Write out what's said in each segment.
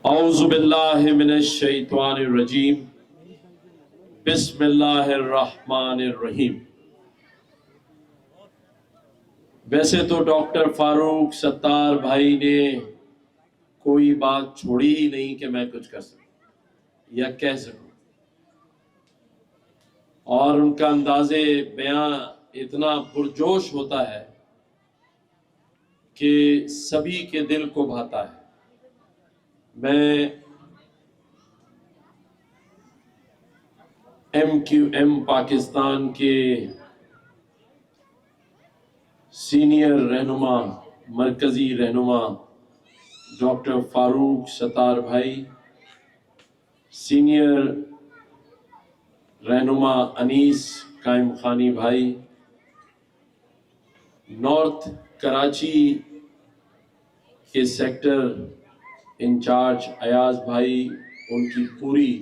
औज़ु बिल्लाहि मिनश शैतानिर रजीम बिस्मिल्लाहिर रहमानिर रहीम। वैसे तो डॉक्टर फारूक सत्तार भाई ने कोई बात छोड़ी ही नहीं कि मैं कुछ कर सकूं या कह सकूं, और उनका अंदाज़े बयां इतना पुरजोश होता है कि सभी के दिल को भाता है। मैं MQM पाकिस्तान के सीनियर रहनुमा, मरकजी रहनुमा डॉक्टर फारूक सत्तार भाई, सीनियर रहनुमा अनीस कायम खानी भाई, नॉर्थ कराची के सेक्टर इंचार्ज अयाज भाई, उनकी पूरी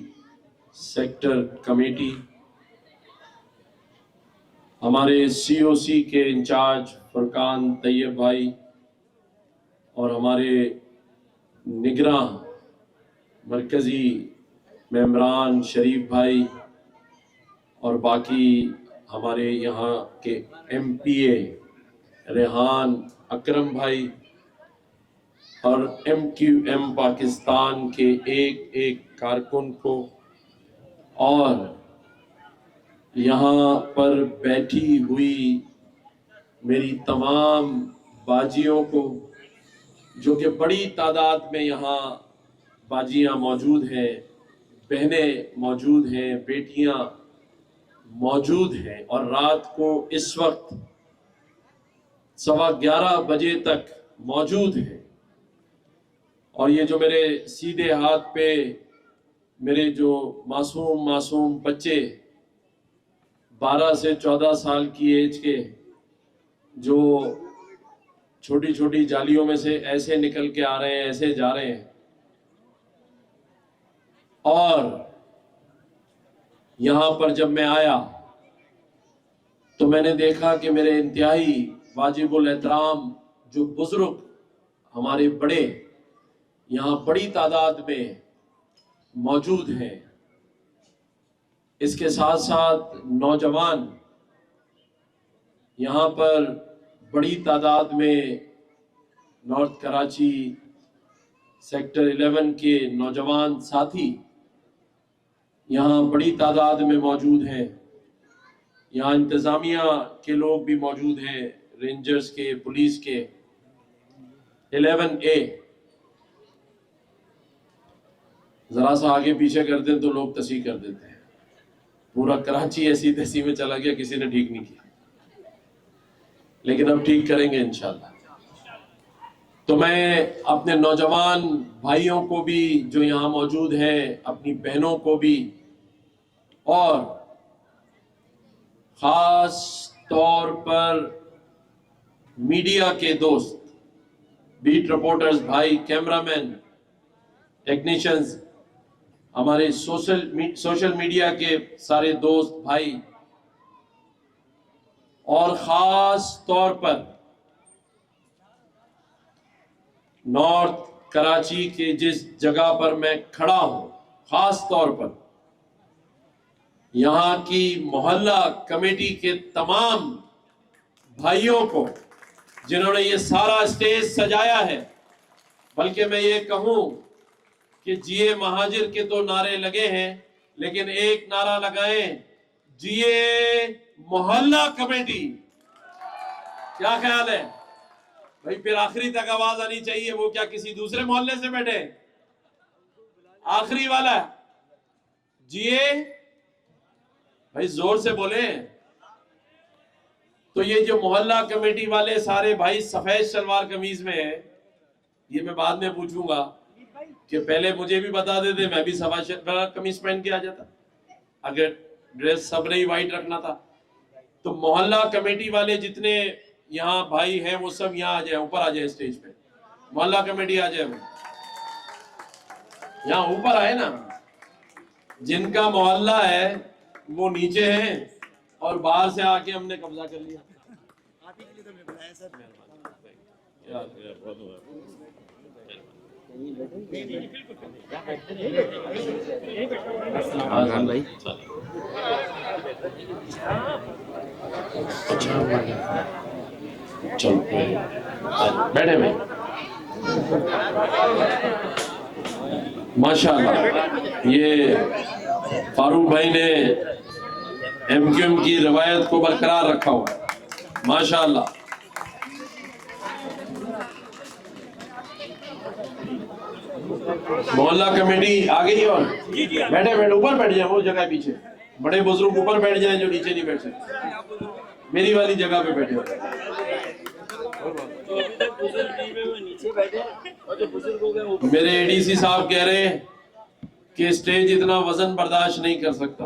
सेक्टर कमेटी, हमारे COC के इंचार्ज फुरकान तैयब भाई, और हमारे निगरां मरकजी मेम्बरान शरीफ भाई, और बाकी हमारे यहाँ के MPA रेहान अकरम भाई, और MQM पाकिस्तान के एक एक कारकुन को, और यहाँ पर बैठी हुई मेरी तमाम बाजियों को, जो कि बड़ी तादाद में यहाँ बाजियाँ मौजूद हैं, बहनें मौजूद हैं, बेटियाँ मौजूद हैं, और रात को इस वक्त 11:15 बजे तक मौजूद हैं। और ये जो मेरे सीधे हाथ पे मेरे जो मासूम बच्चे 12 से 14 साल की एज के, जो छोटी छोटी जालियों में से ऐसे निकल के आ रहे हैं, ऐसे जा रहे हैं, और यहाँ पर जब मैं आया तो मैंने देखा कि मेरे इंतहाई वाजिबुल एहतराम जो बुजुर्ग, हमारे बड़े यहाँ बड़ी तादाद में मौजूद हैं। इसके साथ साथ नौजवान यहाँ पर बड़ी तादाद में, नॉर्थ कराची सेक्टर 11 के नौजवान साथी यहाँ बड़ी तादाद में मौजूद हैं। यहाँ इंतज़ामिया के लोग भी मौजूद हैं, रेंजर्स के, पुलिस के। 11A जरा सा आगे पीछे कर दें तो लोग तस्वीर कर देते हैं। पूरा कराची ऐसी तैसी में चला गया, किसी ने ठीक नहीं किया, लेकिन अब ठीक करेंगे इंशाल्लाह। तो मैं अपने नौजवान भाइयों को भी जो यहाँ मौजूद हैं, अपनी बहनों को भी, और खास तौर पर मीडिया के दोस्त, बीट रिपोर्टर्स भाई, कैमरामैन, टेक्नीशियंस, हमारे सोशल मीडिया के सारे दोस्त भाई, और खास तौर पर नॉर्थ कराची के जिस जगह पर मैं खड़ा हूं, खास तौर पर यहाँ की मोहल्ला कमेटी के तमाम भाइयों को, जिन्होंने ये सारा स्टेज सजाया है। बल्कि मैं ये कहूं कि जिए महाजिर के तो नारे लगे हैं, लेकिन एक नारा लगाएं, जिए मोहल्ला कमेटी। क्या ख्याल है भाई? फिर आखिरी तक आवाज आनी चाहिए। वो क्या किसी दूसरे मोहल्ले से बैठे? आखिरी वाला जिए भाई, जोर से बोले। तो ये जो मोहल्ला कमेटी वाले सारे भाई सफेद शलवार कमीज में है, ये मैं बाद में पूछूंगा कि पहले मुझे भी बता देते, मैं भी सफेद शलवार कमीज पहन के आ जाता, अगर ड्रेस सब नहीं व्हाइट रखना था। तो मोहल्ला कमेटी वाले जितने यहाँ भाई हैं, वो सब यहाँ आ जाए, ऊपर आ जाए स्टेज पे। मोहल्ला कमेटी आ जाए, यहाँ ऊपर आए ना। जिनका मोहल्ला है वो नीचे हैं, और बाहर से आके हमने कब्जा कर लिया। हाँ भाई। चलो बैठे भाई। माशाल्लाह ये फारूक भाई ने एमक्यूएम की रवायत को बरकरार रखा हुआ है, माशाल्लाह। मोहल्ला कमेटी आ गई और बैठे बैठे ऊपर बैठ जाए, वो जगह पीछे बड़े बुजुर्ग ऊपर बैठ जाएं जो नीचे नहीं बैठ सकते, मेरी वाली जगह पे बैठे। मेरे एडीसी साहब कह रहे हैं कि स्टेज इतना वजन बर्दाश्त नहीं कर सकता।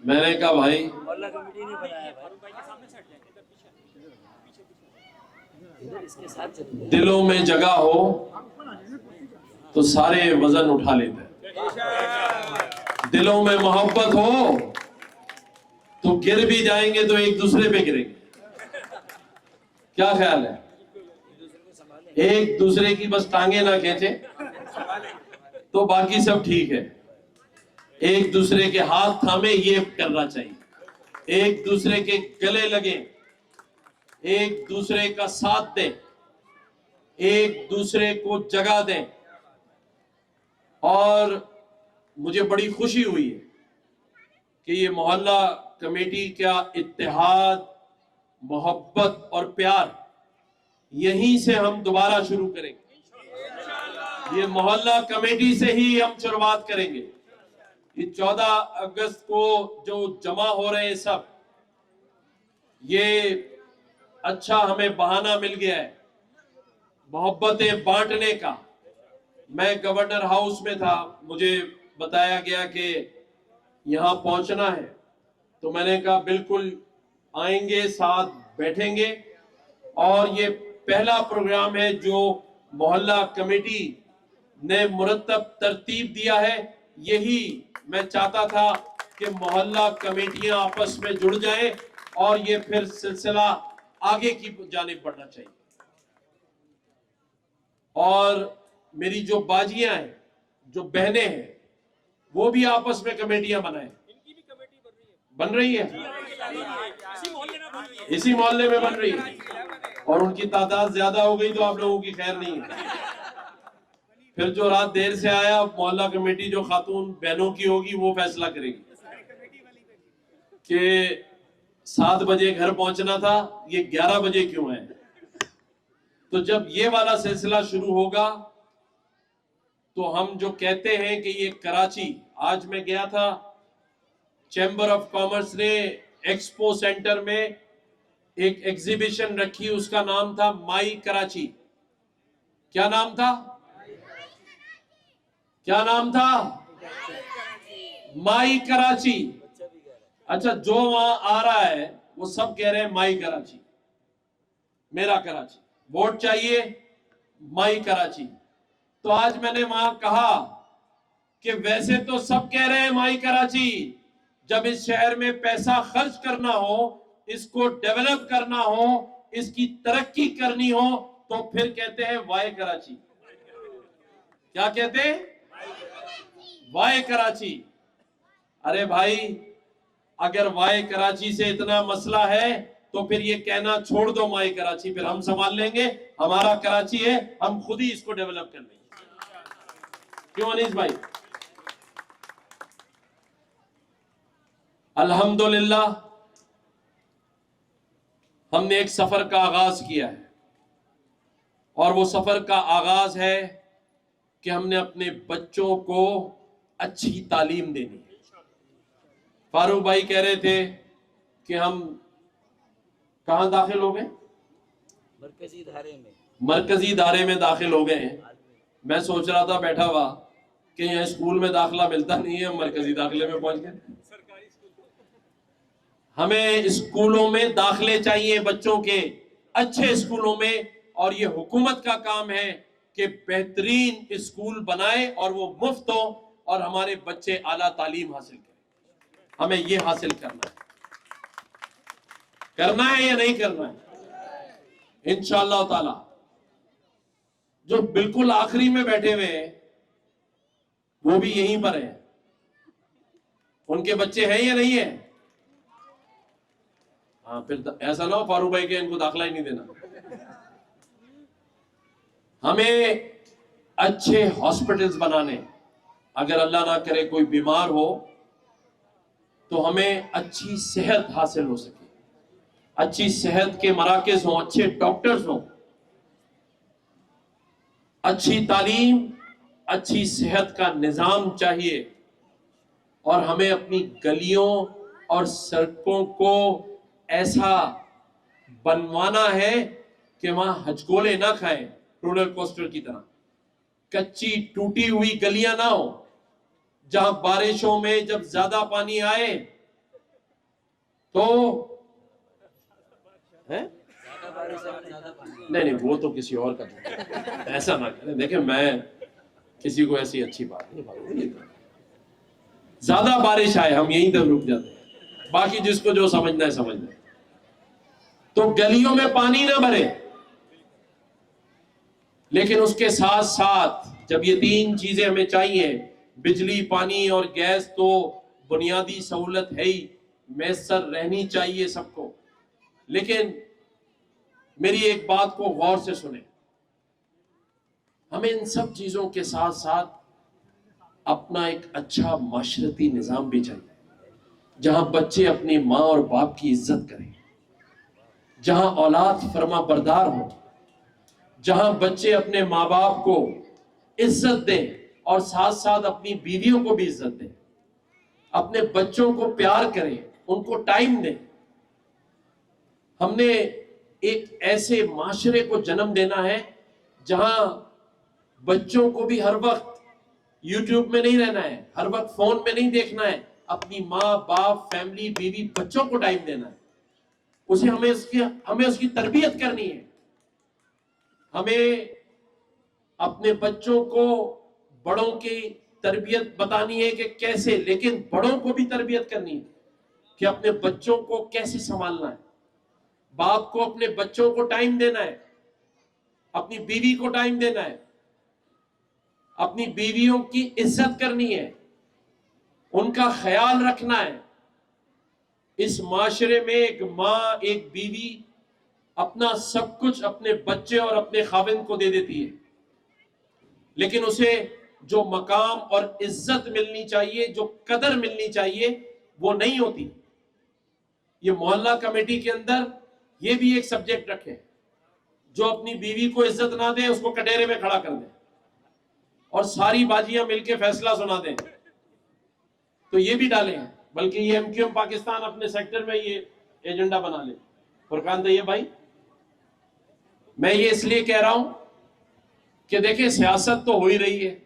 मैंने कहा भाई दिलों में जगह हो तो सारे वजन उठा लेते हैं, दिलों में मोहब्बत हो तो गिर भी जाएंगे तो एक दूसरे पे गिरेंगे। क्या ख्याल है? एक दूसरे की बस टांगे ना खींचे तो बाकी सब ठीक है। एक दूसरे के हाथ थामे ये करना चाहिए, एक दूसरे के गले लगे, एक दूसरे का साथ दें, एक दूसरे को जगह दें। और मुझे बड़ी खुशी हुई है कि ये मोहल्ला कमेटी का इत्तेहाद, मोहब्बत और प्यार यहीं से हम दोबारा शुरू करेंगे। ये मोहल्ला कमेटी से ही हम शुरुआत करेंगे। ये 14 अगस्त को जो जमा हो रहे हैं सब, ये अच्छा हमें बहाना मिल गया है मोहब्बतें बांटने का। मैं गवर्नर हाउस में था, मुझे बताया गया कि यहां पहुंचना है, तो मैंने कहा बिल्कुल आएंगे, साथ बैठेंगे। और ये पहला प्रोग्राम है जो मोहल्ला कमेटी ने मुरत्तब तरतीब दिया है। यही मैं चाहता था कि मोहल्ला कमेटियां आपस में जुड़ जाएं और ये फिर सिलसिला आगे की जानिब बढ़ना चाहिए। और मेरी जो बाजियां हैं, जो बहनें हैं, वो भी आपस में कमेटियां बनाएं। बन रही है, इसी मोहल्ले में बन रही है, और उनकी तादाद ज्यादा हो गई तो आप लोगों की खैर नहीं है। फिर जो रात देर से आया, मोहल्ला कमेटी जो खातून बहनों की होगी वो फैसला करेगी कि 7 बजे घर पहुंचना था, ये 11 बजे क्यों है। तो जब ये वाला सिलसिला शुरू होगा तो हम जो कहते हैं कि ये कराची, आज मैं गया था, चैम्बर ऑफ कॉमर्स ने एक्सपो सेंटर में एक एग्जीबिशन रखी, उसका नाम था माई कराची। क्या नाम था? क्या नाम था? माई कराची। अच्छा, जो वहां आ रहा है वो सब कह रहे हैं माई कराची, मेरा कराची, वोट चाहिए माई कराची। तो आज मैंने वहां कहा कि वैसे तो सब कह रहे हैं माई कराची, जब इस शहर में पैसा खर्च करना हो, इसको डेवलप करना हो, इसकी तरक्की करनी हो, तो फिर कहते हैं वाई कराची। क्या कहते हैं? वाई कराची। अरे भाई, अगर वाई कराची से इतना मसला है तो फिर ये कहना छोड़ दो माई कराची, फिर हम संभाल लेंगे, हमारा कराची है, हम खुद ही इसको डेवलप कर लेंगे। क्यों अनीस भाई? अल्हम्दुलिल्लाह हमने एक सफर का आगाज किया है, और वो सफर का आगाज है कि हमने अपने बच्चों को अच्छी तालीम देनी है। फारूक भाई कह रहे थे कि हम कहां दाखिल हो गए? मरकजी दायरे में दाखिल हो गए हैं। मैं सोच रहा था बैठा हुआ कि यहाँ स्कूल में दाखिला मिलता नहीं है, हम मरकजी दाखिले में पहुंच गए। हमें स्कूलों में दाखिले चाहिए बच्चों के, अच्छे स्कूलों में, और ये हुकूमत का काम है कि बेहतरीन स्कूल बनाए और वो मुफ्त हो और हमारे बच्चे आला तालीम हासिल करें। हमें ये हासिल करना है या नहीं करना है? इंशाअल्लाह ताला जो बिल्कुल आखिरी में बैठे हुए हैं वो भी यहीं पर हैं। उनके बच्चे हैं या नहीं है? हाँ, फिर ऐसा ना हो फारूक भाई के इनको दाखिला ही नहीं देना। हमें अच्छे हॉस्पिटल्स बनाने, अगर अल्लाह ना करे कोई बीमार हो तो हमें अच्छी सेहत हासिल हो सके, अच्छी सेहत के मराकज हों, अच्छे डॉक्टर्स हों, अच्छी तालीम, अच्छी सेहत का निजाम चाहिए। और हमें अपनी गलियों और सड़कों को ऐसा बनवाना है कि वहां हजकोले ना खाएं, रोलर कोस्टर की तरह। कच्ची टूटी हुई गलियां ना हो, जहां बारिशों में जब ज्यादा पानी आए तो है? नहीं, वो तो किसी और का है। ऐसा ना करें। देखिए, मैं किसी को ऐसी अच्छी बात नहीं बोलूंगी। ज्यादा बारिश आए हम यहीं तक रुक जाते हैं, बाकी जिसको जो समझना है समझ ले। तो गलियों में पानी ना भरे, लेकिन उसके साथ साथ जब ये तीन चीजें हमें चाहिए, बिजली, पानी और गैस, तो बुनियादी सहूलत है ही, मैसर रहनी चाहिए सबको। लेकिन मेरी एक बात को गौर से सुने, हमें इन सब चीजों के साथ साथ अपना एक अच्छा माशरती निजाम भी चाहिए, जहां बच्चे अपनी माँ और बाप की इज्जत करें, जहां औलाद फरमा बरदार हो, जहां बच्चे अपने माँ बाप को इज्जत दें और साथ साथ अपनी बीवियों को भी इज्जत दें, अपने बच्चों को प्यार करें, उनको टाइम दें। हमने एक ऐसे माशरे को जन्म देना है जहां बच्चों को भी हर वक्त यूट्यूब में नहीं रहना है, हर वक्त फोन में नहीं देखना है, अपनी माँ बाप, फैमिली, बीवी, बच्चों को टाइम देना है। उसे हमें उसकी तरबियत करनी है। हमें अपने बच्चों को बड़ों की तरबियत बतानी है कि कैसे, लेकिन बड़ों को भी तरबियत करनी है कि अपने बच्चों को कैसे संभालना है। बाप को अपने बच्चों को टाइम देना है, अपनी बीवी को टाइम देना है, अपनी बीवियों की इज्जत करनी है, उनका ख्याल रखना है। इस माशरे में एक माँ, एक बीवी अपना सब कुछ अपने बच्चे और अपने खाविंद को दे देती है, लेकिन उसे जो मकाम और इज्जत मिलनी चाहिए, जो कदर मिलनी चाहिए, वो नहीं होती। ये मोहल्ला कमेटी के अंदर ये भी एक सब्जेक्ट रखे, जो अपनी बीवी को इज्जत ना दे उसको कटोरे में खड़ा कर दे और सारी बाजियां मिलके फैसला सुना दें, तो ये भी डालें। बल्कि ये एमक्यूएम पाकिस्तान अपने सेक्टर में ये एजेंडा बना ले। फुरकान दैयब भाई, मैं ये इसलिए कह रहा हूं कि देखिए, सियासत तो हो ही रही है,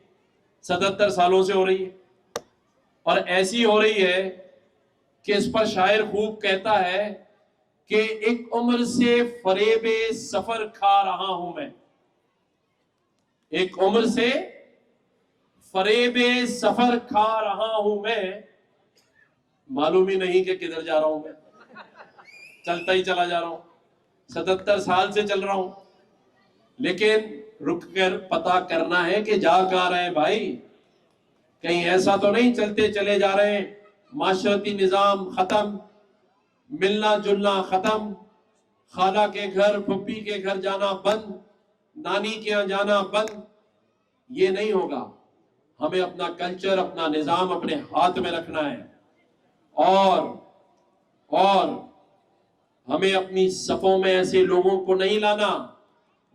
77 सालों से हो रही है, और ऐसी हो रही है कि इस पर शायर खूब कहता है कि एक उम्र से फरेबे सफर खा रहा हूं मैं, एक उम्र से फरेबे सफर खा रहा हूं मैं, मालूम ही नहीं कि किधर जा रहा हूं मैं, चलता ही चला जा रहा हूं, 77 साल से चल रहा हूं, लेकिन रुक कर पता करना है कि जा कहां रहे हैं भाई। कहीं ऐसा तो नहीं चलते चले जा रहे हैं, माशरती निजाम खत्म, मिलना जुलना खत्म, खाला के घर, फुप्पी के घर जाना बंद, नानी के यहाँ जाना बंद। ये नहीं होगा। हमें अपना कल्चर, अपना निजाम अपने हाथ में रखना है, और हमें अपनी सफों में ऐसे लोगों को नहीं लाना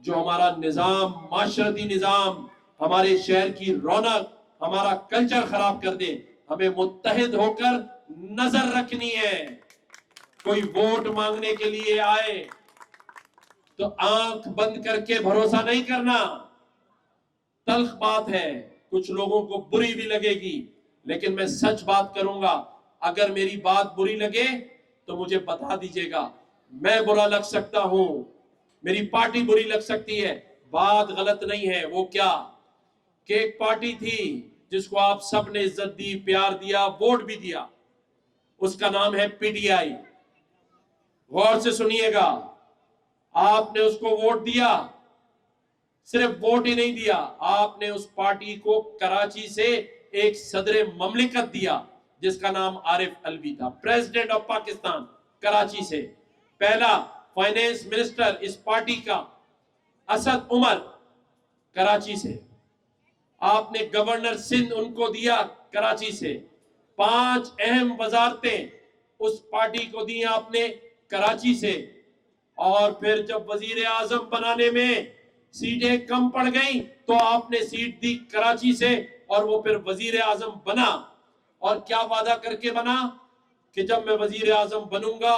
जो हमारा निजाम, माशरती निजाम, हमारे शहर की रौनक, हमारा कल्चर खराब कर दे। हमें मुत्तहिद होकर नजर रखनी है। कोई वोट मांगने के लिए आए तो आंख बंद करके भरोसा नहीं करना। तल्ख बात है, कुछ लोगों को बुरी भी लगेगी, लेकिन मैं सच बात करूंगा। अगर मेरी बात बुरी लगे तो मुझे बता दीजिएगा। मैं बुरा लग सकता हूं, मेरी पार्टी बुरी लग सकती है, बात गलत नहीं है। वो क्या कि एक पार्टी थी जिसको आप सब ने इज्जत दी, प्यार दिया, वोट भी दिया, उसका नाम है पीटीआई। गौर से सुनिएगा, आपने उसको वोट दिया, सिर्फ वोट ही नहीं दिया, आपने उस पार्टी को कराची से एक सदर ममलिकत दिया जिसका नाम आरिफ अलवी था, प्रेसिडेंट ऑफ पाकिस्तान कराची से। पहला फाइनेंस मिनिस्टर इस पार्टी का असद उमर कराची से। आपने गवर्नर सिंध उनको दिया कराची से। 5 अहम वजारतें उस पार्टी को दी आपने कराची से। और फिर जब वजीर आजम बनाने में सीटें कम पड़ गई तो आपने सीट दी कराची से और वो फिर वजीर आजम बना। और क्या वादा करके बना कि जब मैं वजीर आजम बनूंगा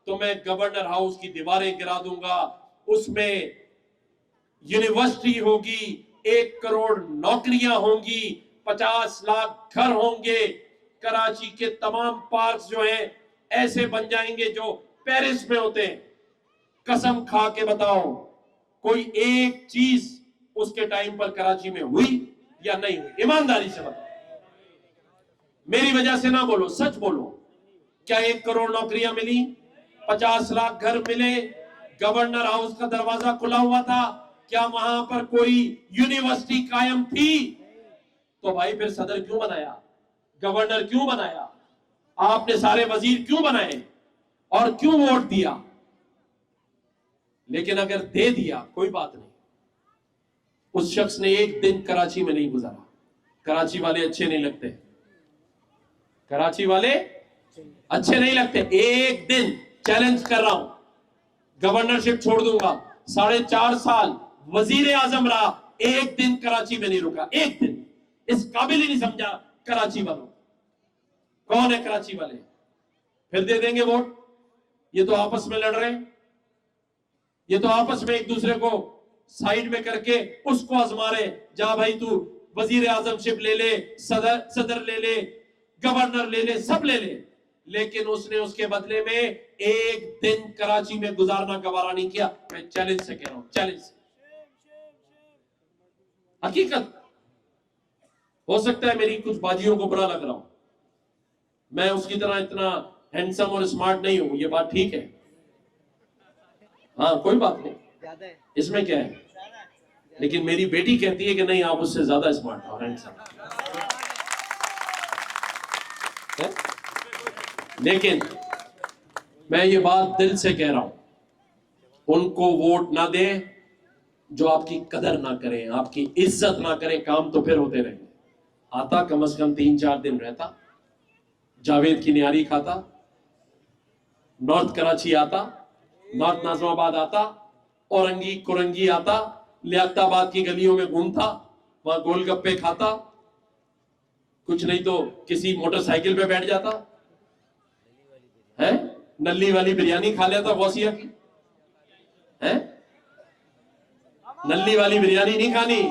तो मैं गवर्नर हाउस की दीवारें गिरा दूंगा, उसमें यूनिवर्सिटी होगी, 1 करोड़ नौकरियां होंगी, 50 लाख घर होंगे, कराची के तमाम पार्क जो हैं ऐसे बन जाएंगे जो पेरिस में होते हैं। कसम खा के बताओ, कोई एक चीज उसके टाइम पर कराची में हुई या नहीं हुई? ईमानदारी से बताओ, मेरी वजह से ना बोलो, सच बोलो। क्या 1 करोड़ नौकरियां मिली? 50 लाख घर मिले? गवर्नर हाउस का दरवाजा खुला हुआ था? क्या वहां पर कोई यूनिवर्सिटी कायम थी? तो भाई फिर सदर क्यों बनाया, गवर्नर क्यों बनाया, आपने सारे वजीर क्यों बनाए और क्यों वोट दिया? लेकिन अगर दे दिया कोई बात नहीं, उस शख्स ने एक दिन कराची में नहीं गुजारा। कराची वाले अच्छे नहीं लगते, कराची वाले अच्छे नहीं लगते। एक दिन चैलेंज कर रहा हूं, गवर्नरशिप छोड़ दूंगा, 4.5 साल वजीर आजम रहा, एक दिन कराची में नहीं रुका, एक दिन। इस काबिल ही नहीं समझा कराची वालों। कौन है कराची वाले? फिर दे देंगे वोट। ये तो आपस में लड़ रहे हैं, ये तो आपस में एक दूसरे को साइड में करके उसको आजमा रहे। जा भाई तू वजीर आजमशिप ले ले, सदर ले ले, गवर्नर ले ले, सब ले ले। लेकिन उसने उसके बदले में एक दिन कराची में गुजारना गवारा नहीं किया। मैं चैलेंज से कह रहा हूं, चैलेंज से, हकीकत। हो सकता है मेरी कुछ बाजियों को बुरा लग रहा हूं, मैं उसकी तरह इतना हैंडसम और स्मार्ट नहीं हूं, ये बात ठीक है। हाँ कोई बात नहीं, इसमें क्या है। लेकिन मेरी बेटी कहती है कि नहीं, आप उससे ज्यादा स्मार्ट और हैंडसम। लेकिन मैं ये बात दिल से कह रहा हूं, उनको वोट ना दें जो आपकी कदर ना करें, आपकी इज्जत ना करें। काम तो फिर होते रहेंगे। आता कम से कम 3-4 दिन रहता, जावेद की नियारी खाता, नॉर्थ कराची आता, नॉर्थ नाजमाबाद आता, औरंगी कुरंगी आता, लियाकताबाद की गलियों में घूमता, वहां गोलगप्पे खाता, कुछ नहीं तो किसी मोटरसाइकिल पे बैठ जाता है, नल्ली वाली बिरयानी खा लेता गौसिया की है। नल्ली वाली बिरयानी नहीं खानी,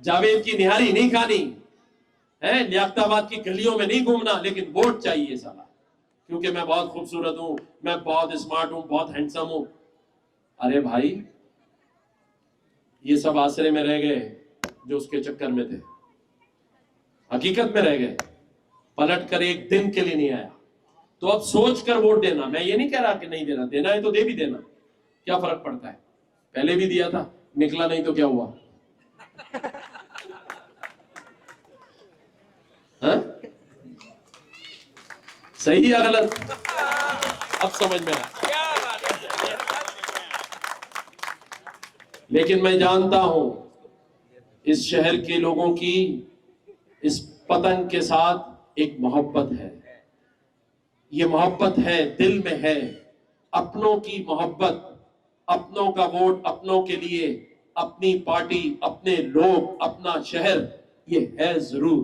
जावेद की निहारी नहीं खानी है, लियाकताबाद की गलियों में नहीं घूमना, लेकिन वोट चाहिए साला, क्योंकि मैं बहुत खूबसूरत हूं, मैं बहुत स्मार्ट हूं, बहुत हैंडसम हूं। अरे भाई, ये सब आसरे में रह गए जो उसके चक्कर में थे, हकीकत में रह गए। पलट कर एक दिन के लिए नहीं आया। तो अब सोच कर वोट देना। मैं ये नहीं कह रहा कि नहीं देना, देना है तो दे भी देना, क्या फर्क पड़ता है। पहले भी दिया था, निकला नहीं तो क्या हुआ? हाँ? सही या गलत? अब समझ में आया। लेकिन मैं जानता हूं इस शहर के लोगों की इस पतंग के साथ एक मोहब्बत है। ये मोहब्बत है, दिल में है, अपनों की मोहब्बत, अपनों का वोट अपनों के लिए, अपनी पार्टी, अपने लोग, अपना शहर, ये है जरूर।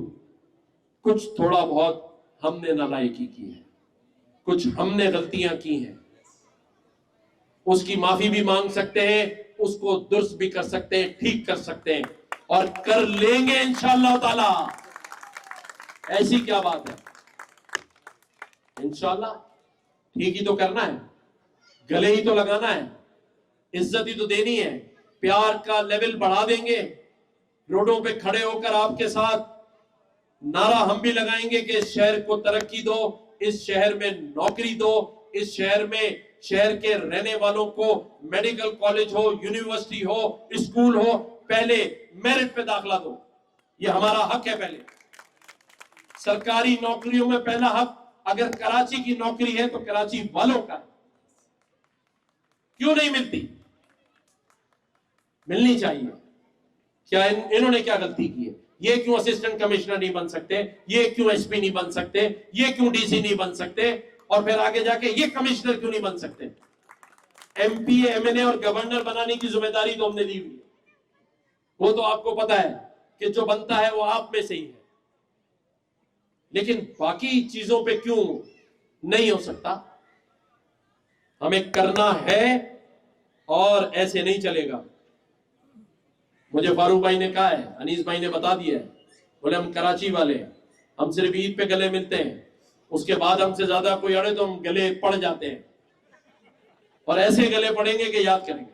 कुछ थोड़ा बहुत हमने नालायकी की है, कुछ हमने गलतियां की हैं, उसकी माफी भी मांग सकते हैं, उसको दुरुस्त भी कर सकते हैं, ठीक कर सकते हैं, और कर लेंगे इंशाअल्लाह ताला। ऐसी क्या बात है, इंशाअल्लाह। ठीक ही तो करना है, गले ही तो लगाना है, इज्जत ही तो देनी है, प्यार का लेवल बढ़ा देंगे। रोडों पे खड़े होकर आपके साथ नारा हम भी लगाएंगे कि इस शहर को तरक्की दो, इस शहर में नौकरी दो, इस शहर में शहर के रहने वालों को मेडिकल कॉलेज हो, यूनिवर्सिटी हो, स्कूल हो, पहले मेरिट पे दाखला दो। ये हमारा हक है। पहले सरकारी नौकरियों में पहला हक अगर कराची की नौकरी है तो कराची वालों का, क्यों नहीं मिलती? मिलनी चाहिए। क्या इन्होंने क्या गलती की है? ये क्यों असिस्टेंट कमिश्नर नहीं बन सकते? ये क्यों एसपी नहीं बन सकते? ये क्यों डीसी नहीं बन सकते? और फिर आगे जाके ये कमिश्नर क्यों नहीं बन सकते? एमपी, एमएनए और गवर्नर बनाने की जिम्मेदारी तो हमने दी हुई है। वो तो आपको पता है कि जो बनता है वो आप में से ही है, लेकिन बाकी चीजों पे क्यों नहीं हो सकता? हमें करना है और ऐसे नहीं चलेगा। मुझे फारूक भाई ने कहा है, अनीस भाई ने बता दिया है, बोले हम कराची वाले हैं, हम सिर्फ ईद पे गले मिलते हैं, उसके बाद हमसे ज्यादा कोई अड़े तो हम गले पड़ जाते हैं, और ऐसे गले पड़ेंगे कि याद करेंगे।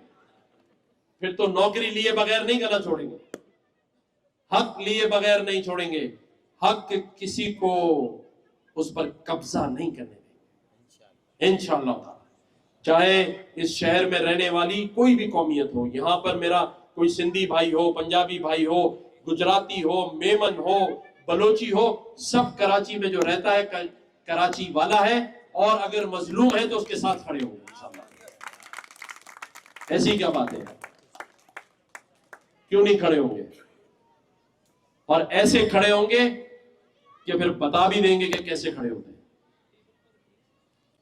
फिर तो नौकरी लिए बगैर नहीं गला छोड़ेंगे, हक लिए बगैर नहीं छोड़ेंगे, हक किसी को उस पर कब्जा नहीं करने देंगे इंशाअल्लाह। चाहे इस शहर में रहने वाली कोई भी कौमियत हो, यहां पर मेरा कोई सिंधी भाई हो, पंजाबी भाई हो, गुजराती हो, मेमन हो, बलोची हो, सब कराची में जो रहता है कराची वाला है, और अगर मजलूम है तो उसके साथ खड़े होंगे इंशाअल्लाह। ऐसी क्या बात है? क्यों नहीं खड़े होंगे? और ऐसे खड़े होंगे कि फिर बता भी देंगे कि कैसे खड़े होते हैं।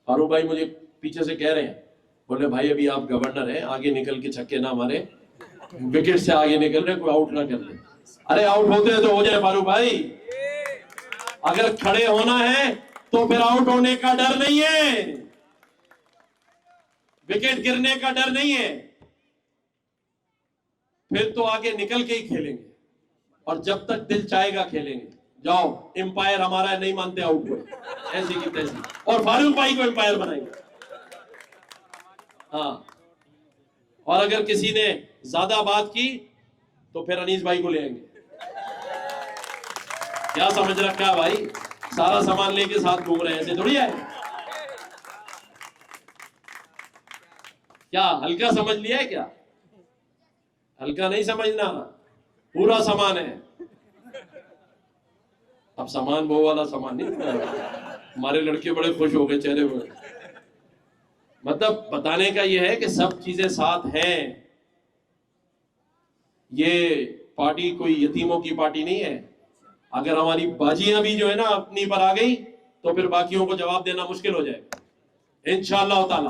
फारूक भाई मुझे पीछे से कह रहे हैं, बोले भाई अभी आप गवर्नर हैं, आगे निकल के छक्के ना मारे, विकेट से आगे निकल रहे, कोई आउट ना कर ले। अरे आउट होते हैं तो हो जाए फारूक भाई, अगर खड़े होना है तो फिर आउट होने का डर नहीं है, विकेट गिरने का डर नहीं है, फिर तो आगे निकल के ही खेलेंगे, और जब तक दिल चाहेगा खेलेंगे। जाओ, एम्पायर हमारा है, नहीं मानते आउट हुए, ऐसी की तैसी, और फारूक भाई को एम्पायर बनाएंगे। हाँ, और अगर किसी ने ज्यादा बात की तो फिर अनीस भाई को ले आएंगे। क्या समझ रखा है भाई? सारा सामान लेके साथ घूम रहे हैं, ऐसे थोड़ी है। क्या हल्का समझ लिया है क्या? हल्का नहीं समझना, पूरा सामान है। अब सामान वो वाला सामान नहीं, हमारे लड़के बड़े खुश हो गए चेहरे पर। मतलब बताने का ये है कि सब चीजें साथ हैं। ये पार्टी कोई यतीमों की पार्टी नहीं है। अगर हमारी बाजियां भी जो है ना अपनी पर आ गई तो फिर बाकियों को जवाब देना मुश्किल हो जाएगा इंशाअल्लाह ताला।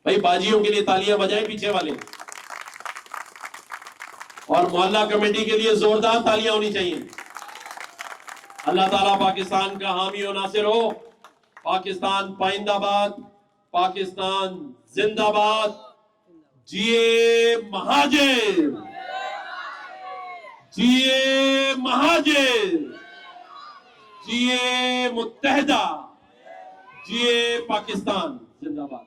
भाई बाजियों के लिए तालियां बजाएं पीछे वाले, और मोहल्ला कमेटी के लिए जोरदार तालियां होनी चाहिए। अल्लाह ताला पाकिस्तान का हामी और नासिर हो। पाकिस्तान पाइंदाबाद, पाकिस्तान जिंदाबाद। जिए महाजिर, जिए महाजिर, जिए मुत्तहदा, जिए पाकिस्तान जिंदाबाद।